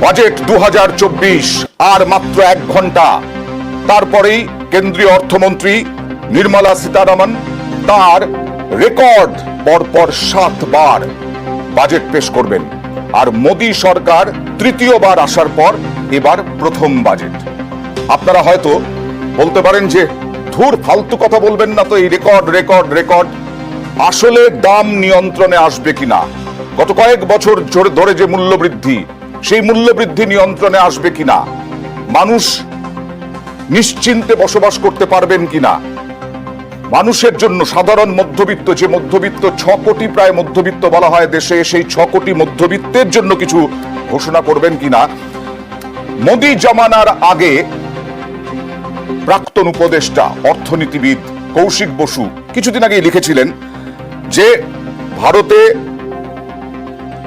Budget 2024 আর মাত্র 1 ঘন্টা, তারপরেই কেন্দ্রীয় অর্থমন্ত্রী নির্মলা সীতারামন তার রেকর্ড পরপর 7 বার বাজেট পেশ করবেন। আর মোদী সরকার তৃতীয়বার আসার পর এবার প্রথম বাজেট। আপনারা হয়তো বলতে পারেন যে ধুর, ফালতু কথা বলবেন না তো, এই রেকর্ড রেকর্ড রেকর্ড আসলে দাম নিয়ন্ত্রণে আসবে কিনা, গত কয়েক বছর ধরে যে মূল্যবৃদ্ধি, সেই মূল্যবৃদ্ধি নিয়ন্ত্রণে আসবে কিনা, মানুষ নিশ্চিন্তে বসবাস করতে পারবেন কিনা, মানুষের জন্য সাধারণ মধ্যবিত্ত, যে মধ্যবিত্ত 6 কোটি প্রায় মধ্যবিত্ত বলা হয় দেশে, সেই 6 কোটি মধ্যবিত্তের জন্য কিছু ঘোষণা করবেন কিনা। মোদী জামানার আগে প্রাক্তন উপদেষ্টা অর্থনীতিবিদ কৌশিক বসু কিছুদিন আগে লিখেছিলেন যে ভারতে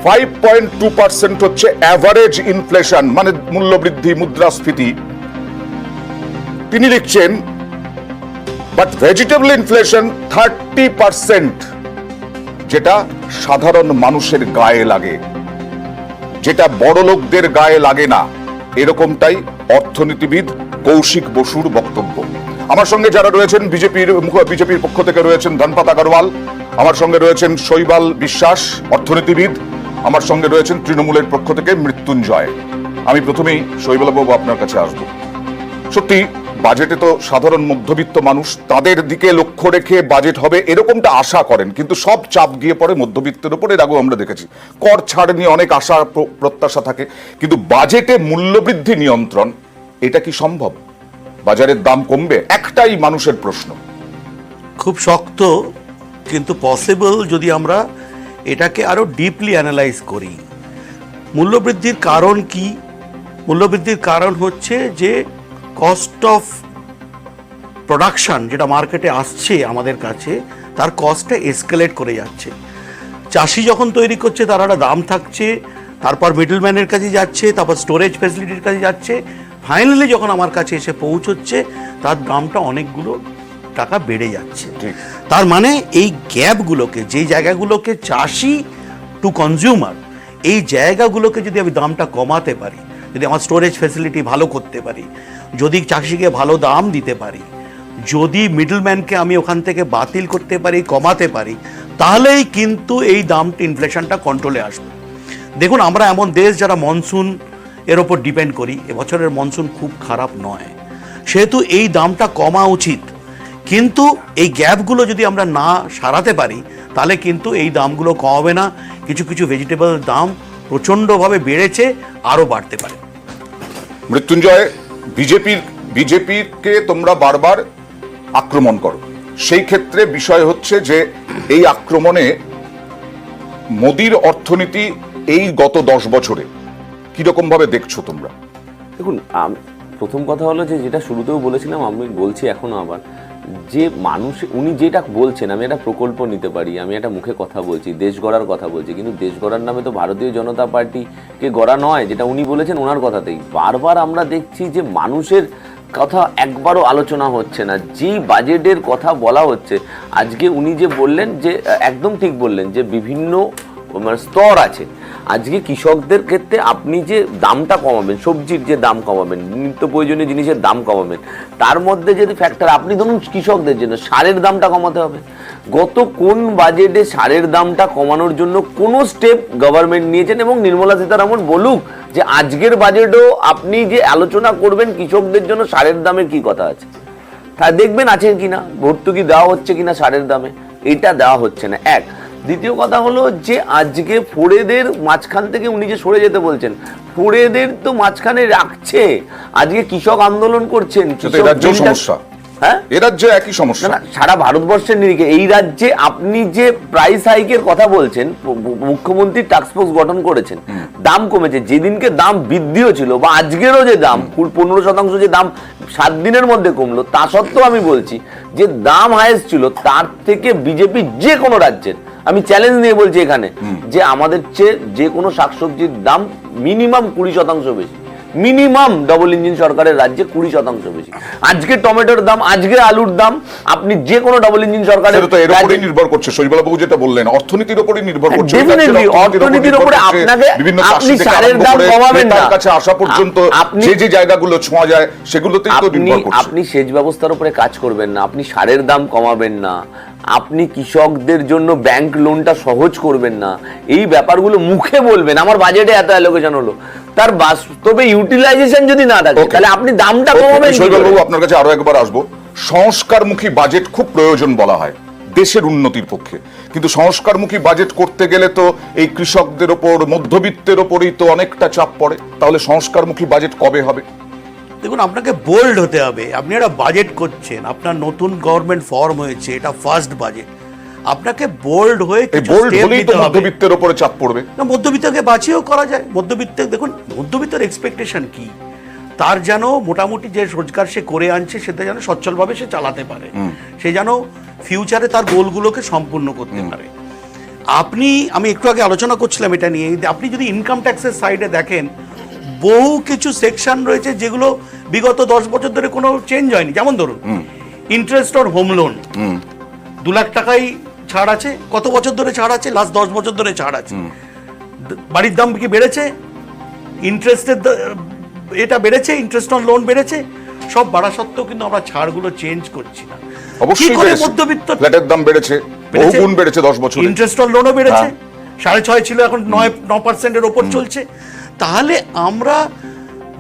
5.2% হচ্ছে অ্যাভারেজ ইনফ্লেশন, মানে মূল্যবৃদ্ধি, মুদ্রাস্ফীতি। তিনি লিখছেন বাট ভেজিটেবল ইনফ্লেশন 30%, যেটা সাধারণ মানুষের গায়ে লাগে, যেটা বড় লোকদের গায়ে লাগে না, এরকমটাই অর্থনীতিবিদ কৌশিক বসুর বক্তব্য। আমার সঙ্গে যারা রয়েছেন বিজেপির পক্ষ থেকে রয়েছেন ধনপাত আগরওয়াল, আমার সঙ্গে রয়েছেন শৈবাল বিশ্বাস অর্থনীতিবিদ, আমার সঙ্গে রয়েছেন তৃণমূলের পক্ষ থেকে মৃত্যুঞ্জয়। আমি প্রথমেই শৈবাল বাবু আপনার কাছে আসব। সত্যি বাজেটে তো সাধারণ মধ্যবিত্ত মানুষ, তাদের দিকে লক্ষ্য রেখে বাজেট হবে এরকমটা আশা করেন, কিন্তু সব চাপ গিয়ে পড়ে মধ্যবিত্তের উপর। এর আগেও আমরা দেখেছি কর ছাড় নিয়ে অনেক আশা প্রত্যাশা থাকে, কিন্তু বাজেটে মূল্যবৃদ্ধি নিয়ন্ত্রণ, এটা কি সম্ভব? বাজারের দাম কমবে? একটাই মানুষের প্রশ্ন। খুব শক্ত, কিন্তু পসিবল যদি আমরা এটাকে আরো ডিপলি অ্যানালাইজ করি। মূল্যবৃদ্ধির কারণ কি? মূল্যবৃদ্ধির কারণ হচ্ছে যে কস্ট অফ প্রোডাকশন, যেটা মার্কেটে আসছে আমাদের কাছে, তার কস্টটা এসকেলেট করে যাচ্ছে। চাষি যখন তৈরি করছে তার একটা দাম থাকছে, তারপর মিডলম্যানের কাছে যাচ্ছে, তারপর স্টোরেজ ফ্যাসিলিটির কাছে যাচ্ছে, ফাইনালি যখন আমার কাছে এসে পৌঁছচ্ছে তার দামটা অনেকগুলো টাকা বেড়ে যাচ্ছে। তার মানে এই গ্যাপগুলোকে, যেই জায়গাগুলোকে চাষি টু কনজিউমার, এই জায়গাগুলোকে যদি আমি দামটা কমাতে পারি, যদি আমার স্টোরেজ ফ্যাসিলিটি ভালো করতে পারি, যদি চাষিকে ভালো দাম দিতে পারি, যদি মিডলম্যানকে আমি ওখান থেকে বাতিল করতে পারি, কমাতে পারি, তাহলেই কিন্তু এই দামটা, ইনফ্লেশনটা কন্ট্রোলে আসবে। দেখুন, আমরা এমন দেশ যারা মনসুন এর ওপর ডিপেন্ড করি, এবছরের মনসুন খুব খারাপ নয়, সেহেতু এই দামটা কমা উচিত। কিন্তু এই গ্যাপগুলো যদি আমরা না সারাতে পারি তাহলে কিন্তু এই দামগুলো কমাবে না। কিছু কিছু ভেজিটেবল দাম প্রচণ্ডভাবে বেড়েছে, আরও বাড়তে পারে। মৃত্যুঞ্জয়, বিজেপিকে তোমরা বারবার আক্রমণ করো, সেই ক্ষেত্রে বিষয় হচ্ছে যে এই আক্রমণে মোদির অর্থনীতি এই গত 10 বছরে কিরকম ভাবে দেখছো তোমরা? দেখুন, প্রথম কথা হলো যে যেটা শুরুতেও বলেছিলাম, আমি বলছি এখনো আবার, যে মানুষ, উনি যেটা বলছেন, আমি একটা প্রকল্প নিতে পারি, আমি একটা মুখে কথা বলছি, দেশ গড়ার কথা বলছি, কিন্তু দেশ গড়ার নামে তো ভারতীয় জনতা পার্টিকে গড়া নয়, যেটা উনি বলেছেন ওনার কথাতেই। বারবার আমরা দেখছি যে মানুষের কথা একবারও আলোচনা হচ্ছে না। যেই বাজেটের কথা বলা হচ্ছে, আজকে উনি যে বললেন, যে একদম ঠিক বললেন, যে বিভিন্ন স্তর আছে। আজকে কৃষকদের ক্ষেত্রে আপনি যে দামটা কমাবেন, সবজির যে দাম কমাবেন, নিত্য প্রয়োজনীয় জিনিসের দাম কমাবেন, তার মধ্যে যদি ফ্যাক্টর, আপনি ধরুন কৃষকদের জন্য সারের দামটা কমাতে হবে। গত কোন বাজেটে সারের দামটা কমানোর জন্য কোনো স্টেপ গভর্নমেন্ট নিয়েছেন? এবং নির্মলা সীতারামন বলুক যে আজকের বাজেটও আপনি যে আলোচনা করবেন কৃষকদের জন্য সারের দামের কি কথা আছে, তা দেখবেন আছে কিনা, ভর্তুকি দেওয়া হচ্ছে কিনা সারের দামে, এটা দেওয়া হচ্ছে না। এক। দ্বিতীয় কথা হলো যে আজকে ফোড়েদের মাঝখান থেকে উনি যে সরে যেতে বলছেন, ফোড়েদের তো মাঝখানে রাখছে। আজকে কৃষক আন্দোলন করছেন, সমস্যা, হ্যাঁ, এ রাজ্যে একই সমস্যা না, সারা ভারতবর্ষের নিরিখে এই রাজ্যে আপনি যে প্রাইস হাইকের কথা বলছেন, মুখ্যমন্ত্রী টাস্কফোর্স গঠন করেছেন, দাম কমেছে, যেদিনকে দাম বৃদ্ধিও ছিল, বা আজকেরও যে দাম 15% যে দাম 7 দিনের মধ্যে কমলো, তা সত্ত্বেও আমি বলছি যে দাম হাইয়েস্ট ছিল তার থেকে বিজেপি যে কোনো রাজ্যের, আমি চ্যালেঞ্জ নিয়ে বলছি এখানে, যে আমাদের চেয়ে যে কোনো শাকসবজির দাম মিনিমাম 20% বেশি। মিনিমাম ডবল ইঞ্জিন সরকারের রাজ্যে 20% বেশি। আজকে টমেটোর দাম, আজকে আলুর দাম, আপনি যে কোনো ডবল ইঞ্জিন সরকারের সেটা তো এর উপরেই নির্ভর করছে। শৈবালবাবু যেটা বললেন, অর্থনীতির উপরেই নির্ভর করছে। Definitely, অর্থনীতির উপরে আপনাকে, বিভিন্ন আপনি সারের দাম কমাবেন না, কাছে আসা পর্যন্ত যে যে জায়গাগুলো ছোঁয়া যায় সেগুলোতেই তো নির্ভর করছে। আপনি সেচ ব্যবস্থার উপরে কাজ করবেন না, আপনি সারের দাম কমাবেন না, আপনি কৃষকদের জন্য ব্যাংক লোনটা সহজ করবেন না, এই ব্যাপারগুলো মুখে বলবেন আমার বাজেটে এত অ্যালোকেশন হলো, তার বাস্তবে ইউটিলাইজেশন যদি না থাকে তাহলে আপনি দামটা কমাবেন কি করে? শৈবালবাবু আপনার কাছে আরো একবার আসবো। সংস্কারমুখী বাজেট খুব প্রয়োজন বলা হয় দেশের উন্নতির পক্ষে, কিন্তু সংস্কারমুখী বাজেট করতে গেলে তো এই কৃষকদের ওপর, মধ্যবিত্তের ওপরই তো অনেকটা চাপ পড়ে। তাহলে সংস্কারমুখী বাজেট কবে হবে? দেখুন, আপনাকে বোল্ড হতে হবে। আপনি একটা বাজেট করছেন, আপনার নতুন গভর্নমেন্ট ফর্ম হয়েছে, এটা ফার্স্ট বাজেট, আপনাকে বোল্ড হয়ে এই বোল্ড হলেই তো মধ্যবিত্তের ওপরে চাপ পড়বে না। মধ্যবিত্তকে বাঁচিয়েও করা যায়। মধ্যবিত্ত, দেখুন মধ্যবিত্তের এক্সপেকটেশন কি, তার যেন মোটামুটি যে রোজগার সে করে আনছে সেটা যেন সচ্ছলভাবে সে চালাতে পারে, সে যেন ফিউচারে তার গোলগুলোকে সম্পূর্ণ করতে পারে। আমি একটু আগে আলোচনা করছিলাম এটা নিয়ে, আপনি যদি ইনকাম ট্যাক্সের সাইডে দেখেন, বহু কিছু সেকশন রয়েছে যেগুলো বিগত 10 বছর ধরে কোনো চেঞ্জ হয়নি। যেমন ধরুন interest on home loan, 2 lakh টাকাই ছাড় আছে। কত বছর ধরে ছাড় আছে? লাস্ট 10 বছর ধরে ছাড় আছে। বাড়ির দাম কি বেড়েছে? ইন্টারেস্টের এটা বেড়েছে, ইন্টারেস্ট অন লোন বেড়েছে। সব বাড়া সত্ত্বেও কিন্তু আমরা ছাড়গুলো চেঞ্জ করছি না। অবশ্যই বেড়েছে, মধ্যবিত্ত ফ্ল্যাটের দাম বেড়েছে, বহুগুণ বেড়েছে 10 বছরে। ইন্টারেস্ট অন লোনও বেড়েছে, 6.5 ছিল, এখন 9% ওপর চলছে। তাহলে আমরা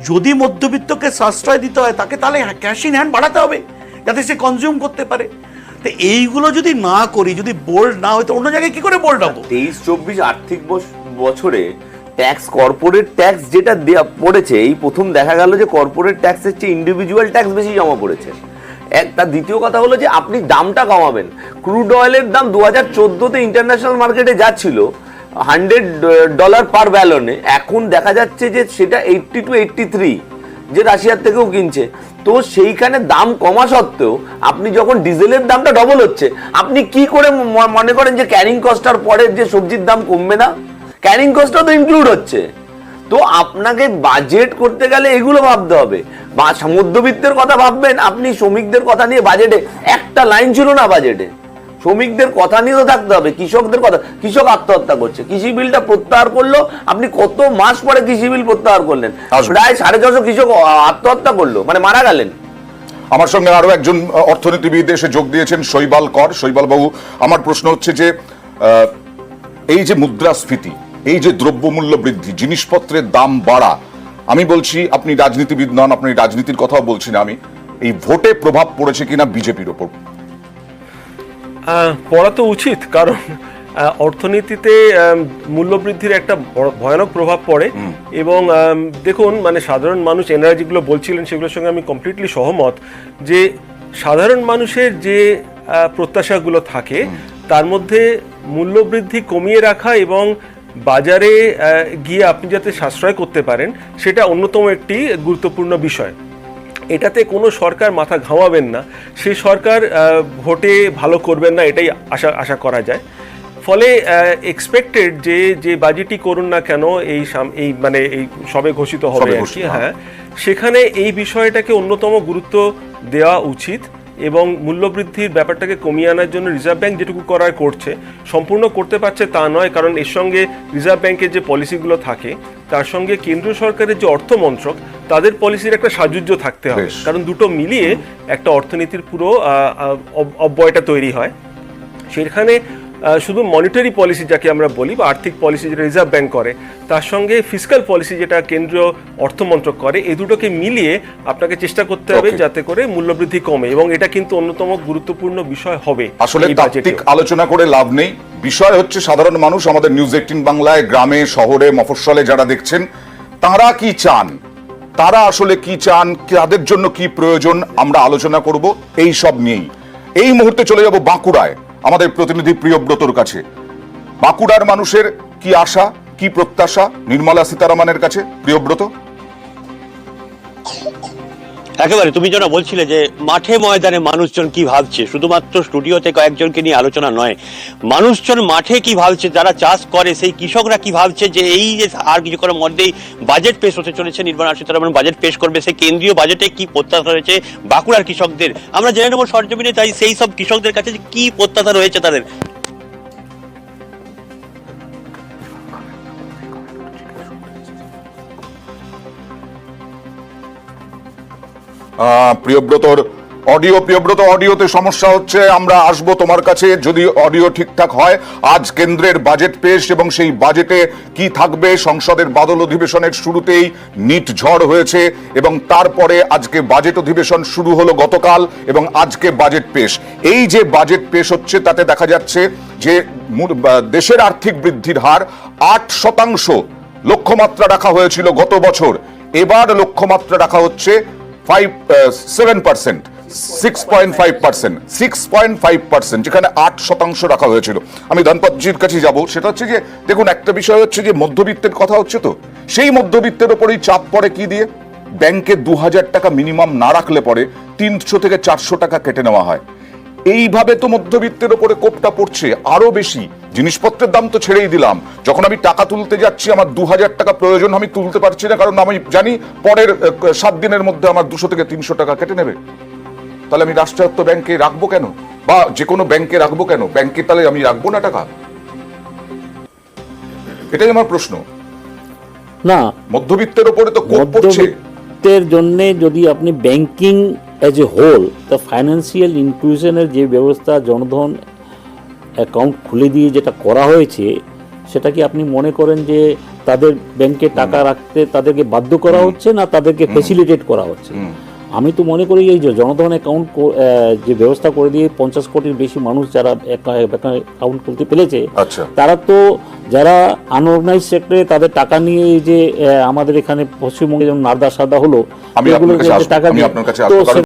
যদি মধ্যবিত্তকে সাশ্রয় দিতে হয় তাকে, তাহলে ক্যাশ ইন হ্যান্ড বাড়াতে হবে যাতে সে কনজিউম করতে পারে। তো এইগুলো যদি না করি, যদি বোল্ড না হয়, তো অন্য জায়গায় কি করে বোল্ড হবো? 23-24 আর্থিক বছরে ট্যাক্স, কর্পোরেট ট্যাক্স যেটা দেয়া পড়েছে, এই প্রথম দেখা গেল যে কর্পোরেট ট্যাক্সের চেয়ে ইন্ডিভিজুয়াল ট্যাক্স বেশি জমা পড়েছে। তার দ্বিতীয় কথা হলো যে আপনি দামটা কমাবেন। ক্রুড অয়েলের দাম 2014-তে ইন্টারন্যাশনাল মার্কেটে যা ছিল $100 পার ব্যালনে, এখন দেখা যাচ্ছে যে সেটা 80 to 83, যে রাশিয়ার থেকেও কিনছে। তো সেইখানে দাম কমা সত্ত্বেও আপনি যখন ডিজেলের দামটা ডবল হচ্ছে, আপনি কি করে মনে করেন যে ক্যারিং কস্টটার পরে যে সবজির দাম কমবে না? ক্যারিং কস্টটা তো ইনক্লুড হচ্ছে। তো আপনাকে বাজেট করতে গেলে এগুলো ভাবতে হবে। বা মধ্যবিত্তের কথা ভাববেন, আপনি শ্রমিকদের কথা নিয়ে বাজেটে একটা লাইন ছিল না বাজেটে। শ্রমিকদের কথা নিয়ে তো থাকতে হবে, কৃষকদের কথা। কৃষক আত্মহত্যা করছে, কৃষি বিলটা প্রত্যাহার করলো, আপনি কত মাস পরে কৃষি বিল প্রত্যাহার করলেন? প্রায় 650 কৃষক আত্মহত্যা করলো, মানে মারা গেলেন। আমার সঙ্গে আরো একজন অর্থনীতিবিদ এসে যোগ দিয়েছেন, শৈবাল কর। শৈবাল বাবু, আমার প্রশ্ন হচ্ছে যে এই যে মুদ্রাস্ফীতি, এই যে দ্রব্যমূল্য বৃদ্ধি, জিনিসপত্রের দাম বাড়া, আমি বলছি, আপনি রাজনীতিবিদ নন, আপনি রাজনীতির কথাও বলছি না আমি, এই ভোটে প্রভাব পড়েছে কিনা বিজেপির ওপর? পড়া তো উচিত, কারণ অর্থনীতিতে মূল্যবৃদ্ধির একটা ভয়ানক প্রভাব পড়ে। এবং দেখুন, মানে সাধারণ মানুষ, এনারা যেগুলো বলছিলেন সেগুলোর সঙ্গে আমি কমপ্লিটলি সহমত, যে সাধারণ মানুষের যে প্রত্যাশাগুলো থাকে তার মধ্যে মূল্যবৃদ্ধি কমিয়ে রাখা এবং বাজারে গিয়ে আপনি যাতে সাশ্রয় করতে পারেন, সেটা অন্যতম একটি গুরুত্বপূর্ণ বিষয়। এটাতে কোনো সরকার মাথা ঘামাবেন না, সেই সরকার ভোটে ভালো করবেন না, এটাই আশা করা যায়। ফলে এক্সপেক্টেড যে বাজেটই করুন না কেন, এই মানে এই সবে ঘোষিত হবে আর কি, হ্যাঁ, সেখানে এই বিষয়টাকে অন্যতম গুরুত্ব দেওয়া উচিত। এবং মূল্যবৃদ্ধির ব্যাপারটাকে কমিয়ে আনার জন্য রিজার্ভ ব্যাংক যেটুকু করার করছে, সম্পূর্ণ করতে পারছে তা নয়, কারণ এর সঙ্গে রিজার্ভ ব্যাংকের যে পলিসিগুলো থাকে তার সঙ্গে কেন্দ্রীয় সরকারের যে অর্থ মন্ত্রক, তাদের পলিসির একটা সাযুজ্য থাকতে হবে, কারণ দুটো মিলিয়ে একটা অর্থনীতির পুরো অব্যয়টা তৈরি হয়। সেখানে শুধু মনিটারি পলিসি যাকে আমরা বলি, বা আর্থিক পলিসি যেটা রিজার্ভ ব্যাংক করে, তার সঙ্গে ফিসক্যাল পলিসি যেটা কেন্দ্রীয় অর্থমন্ত্রক করে, এই দুটোকে মিলিয়ে আপনাকে চেষ্টা করতে হবে যাতে করে মূল্যবৃদ্ধি কমে, এবং এটা কিন্তু অন্যতম গুরুত্বপূর্ণ বিষয় হবে। আসলে তাত্ত্বিক আলোচনা করে লাভ নেই, বিষয় হচ্ছে সাধারণ মানুষ, আমাদের নিউজ 18 বাংলায় গ্রামে, শহরে, মফস্বলে যারা দেখছেন, তারা কি চান, তারা আসলে কি চান, তাদের জন্য কি প্রয়োজন, আমরা আলোচনা করব এই সব নিয়েই। এই মুহূর্তে চলে যাব বাঁকুড়ায়, আমাদের প্রতিনিধি প্রিয়ব্রতর কাছে। বাঁকুড়ার মানুষের কি আশা, কি প্রত্যাশা নির্মলা সীতারামনের কাছে? প্রিয়ব্রত। একেবারে তুমি যেন বলছিলে যে মাঠে ময়দানে মানুষজন কি ভাবছে, শুধুমাত্র স্টুডিওতে কয়েকজনকে নিয়ে আলোচনা নয়, মানুষজন মাঠে কি ভাবছে, যারা চাষ করে সেই কৃষকরা কি ভাবছে যে এই যে আর কিছুক্ষণের মধ্যেই বাজেট পেশ হতে চলেছে, নির্মলা সীতারামন বাজেট পেশ করবে, সেই কেন্দ্রীয় বাজেটে কি প্রত্যাশা রয়েছে বাঁকুড়ার কৃষকদের, আমরা জেনে নেব সরজমিনে। তাই সেই সব কৃষকদের কাছে কি প্রত্যাশা রয়েছে তাদের। প্রিয়ব্রতর প্রিয়ব্রত অডিওতে সমস্যা হচ্ছে, আমরা আসবো তোমার কাছে যদি অডিও ঠিকঠাক হয়। আজ কেন্দ্রের বাজেট পেশ এবং সেই বাজেটে কি থাকবে, সংসদের বাদল অধিবেশনের শুরুতেই নিট ঝড় হয়েছে এবং তারপরে আজকে বাজেট অধিবেশন শুরু হলো গতকাল এবং আজকে বাজেট পেশ। এই যে বাজেট পেশ হচ্ছে তাতে দেখা যাচ্ছে যে দেশের আর্থিক বৃদ্ধির হার 8% লক্ষ্যমাত্রা রাখা হয়েছিল গত বছর, এবার লক্ষ্যমাত্রা রাখা হচ্ছে 7%, 6.5%, যেখানে 8% রাখা হয়েছিল। আমি ধনপতজির কাছে যাব, সেটা হচ্ছে যে দেখুন একটা বিষয় হচ্ছে যে মধ্যবিত্তের কথা হচ্ছে, তো সেই মধ্যবিত্তের উপরেই চাপ পড়ে কি দিয়ে, ব্যাংকে 2000 টাকা মিনিমাম না রাখলে পরে 300 থেকে 400 টাকা কেটে নেওয়া হয়। এইভাবে তো মধ্যবিত্তের উপরে কোপটা পড়ছে আরো বেশি। জিনিসপত্রের দাম তো ছেড়েই দিলাম, যখন আমি টাকা তুলতে যাচ্ছি আমার 2000 টাকা প্রয়োজন, আমি তুলতে পারছি না কারণ আমি জানি পরের 7 দিনের মধ্যে আমার 200 থেকে 300 টাকা কেটে নেবে। তাহলে আমি রাষ্ট্রায়ত্ত ব্যাংকে রাখবো কেন, বা যে কোনো ব্যাংকে রাখবো কেন? ব্যাংকে তাহলে আমি রাখবো না টাকা? এটাই আমার প্রশ্ন। না, মধ্যবিত্তের উপরে তো কোপ পড়ছে। মধ্যবিত্তের জন্য যদি আপনি ব্যাংকিং এজ এ হোল, তা ফাইন্যান্সিয়াল ইনক্লুশনের যে ব্যবস্থা জনধন অ্যাকাউন্ট খুলে দিয়ে যেটা করা হয়েছে, সেটা কি আপনি মনে করেন যে তাদের ব্যাংকে টাকা রাখতে তাদেরকে বাধ্য করা হচ্ছে না তাদেরকে ফেসিলিটেট করা হচ্ছে? আমি তো মনে করি এই যে জনধন অ্যাকাউন্ট যে ব্যবস্থা করে দিয়ে 50 কোটির বেশি মানুষ যারা অ্যাকাউন্ট খুলতে পেরেছে, তারা তো যারা আনঅর্গানাইজ সেক্টরে তাদের টাকা নিয়ে যে আমাদের এখানে পশ্চিমবঙ্গে যেমন নারদা সাদা হলো, টাকা